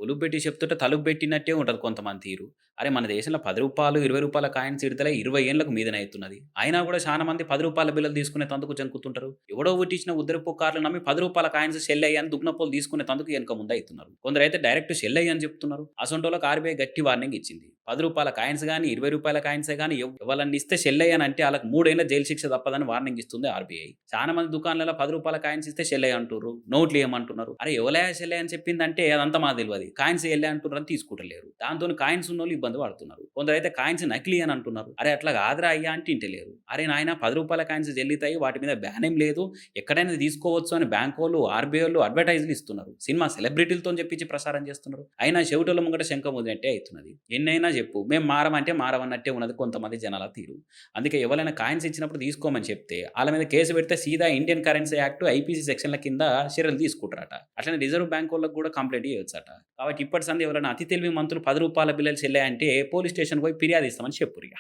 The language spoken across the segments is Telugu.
కొలువు పెట్టి చెప్తుంటే తలుపు పెట్టినట్టే ఉంటది కొంతమంది తీరు. అరే! మన దేశంలో రూ. 10, రూ. 20 కాయిన్స్ ఇడతలే 20 ఏండ్లకు మీదనే అయితున్నది. అయినా గూడా చాలా మంది రూ. 10 బిళ్ళలు తీసుకునేతందుకు జంకుతుంటరు. ఎవడో పుట్టించిన ఉద్దరి పుకార్లు నమ్మి రూ. 10 కాయిన్స్ చెల్లెయ్య అని దుగ్నపోలు తీసుకునేతందుకు ఎనక ముందయితున్నారు. కొందరైతే డైరెక్ట్ చెల్లెయ్య అని చెప్తున్నారు. అసొంటోళ్ళకి ఆర్‌బీఐ గట్టి వార్నింగ్ ఇచ్చింది. రూ. 10 కాయిన్స్ గాని, రూ. 20 కాయిన్సే గాని ఎవలన్నా ఇస్తే చెల్లెయ్య అని అంటే ఆళ్ళకి 3 ఏళ్ల జైలు శిక్ష తప్పదని వార్నింగ్ ఇస్తుంది ఆర్‌బీఐ. చాలా మంది దుకాణాలలో రూ. 10 కాయిన్స్ ఇస్తే చెల్లెయ్య అంటుర్రు. నోట్లు ఇయ్యమంటున్నారు. అరే! ఎవలయ్య చెల్లెయ్య అని చెప్పిందంటే అదంతా మాకు తెలవది. కాయిన్స్ చెల్లె అంటుర్రని తీసుకుంటలేరు. దాంతోని కాయిన్స్ ఉన్నోళ్ళు ఇబ్బంది పడుతున్నారు. కొందరైతే కాయిన్స్ నకిలీ అని అంటున్నారు. అరే! అట్లా కాదురా అయ్యా అంటే ఇంటలేరు. అరే నాయనా రూ. 10 కాయిన్స్ చెల్లుతాయి. వాటి మీద బ్యాన్ ఏం లేదు. ఎక్కడైనా తీసుకోవచ్చు అని బ్యాంకోళ్ళు, ఆర్‌బీఐలు అడ్వర్టైజ్‌లు ఇస్తున్నారు. సినిమా సెలబ్రిటీలతోని చెప్పించి ప్రసారం చేస్తున్నారు. అయినా చెవిటోళ్ళ ముంగట శంఖం ఊదినట్టే అయితున్నది. ఎన్నైనా చెప్పు మేము మారమంటే మారమన్నట్టే ఉన్నది కొంతమంది జనాల తీరు. అందుకే ఎవరైనా కాయిన్స్ ఇచ్చినప్పుడు తీసుకోమని చెప్తే ఆళ్ళ మీద కేసు పెడితే సీదా ఇండియన్ కరెన్సీ యాక్ట్, ఐపీసీ సెక్షన్‌ల కింద చర్యలు తీసుకుంటారట. అట్లనే రిజర్వ్ బ్యాంకోళ్ళకి కూడా కంప్లెయింట్ చేయొచ్చట. కాబట్టి ఇప్పటి సంది ఎవరైనా అతి తెలివి మంత్రులు రూ. 10 బిళ్ళలు చెల్లాయంటే పోలీస్ స్టేషన్‌కి పోయి ఫిర్యాదు ఇస్తామని చెప్పురిగ.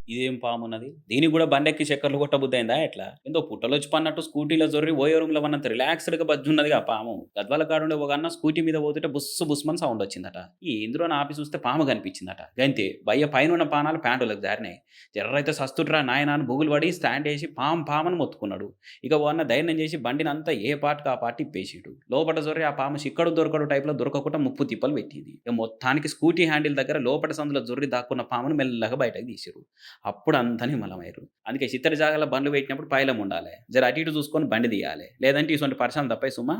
ఇదేం పామున్నది? దీనికి గూడా బండెక్కి చక్కర్లు కొట్టబుద్దయిందా ఎట్లా? ఏందో పుట్టలొచ్చి పన్నట్టు స్కూటీలో జొర్రి ఓయో రూమ్‌లో పన్నంత రిలాక్స్‌డ్‌గా బజ్జున్నదిగా పాము. గద్వాల కాడుండే ఒక అన్న స్కూటీ మీద పోతుంటే బుస్సు బుస్సుమని సౌండొచ్చిందట. ఏందిరో అని ఆపి చూస్తే పాము కనిపించిందట. గంతే బయ్య పైనున్న పానాలు ప్యాంటోళ్ళకి జారినాయి. జర్రైతే సస్తుట్రా నాయనా అని బుగులు పడి స్టాండేసి పామని మొత్తుకున్నాడు. ఇక ఓ అన్న ధైర్యం చేసి బండినంతా ఏ పార్ట్‌కి ఆ పార్ట్ ఇప్పేసిండు. లోపట జొర్రి ఆ పాము చిక్కడు దొరకడు టైప్‌లో దొరకకుండా ముప్పు తిప్పలు పెట్టింది. ఇక మొత్తానికి స్కూటీ హ్యాండిల్ దగ్గర లోపట సందులో జొర్రి దాక్కున్న పామును మెల్లగా బయటకు తీసిర్రు. అప్పుడు అంతా నిమ్మలమయ్యిర్రు. అందుకే చిత్తడి జాగాలో బండ్లు పెట్టినప్పుడు పైలం ఉండాలే. జర అటు ఇటు చూసుకొని బండి తీయాలే. లేదంటే ఇసొంటి పరిశ్రమలు తప్పయి సుమా.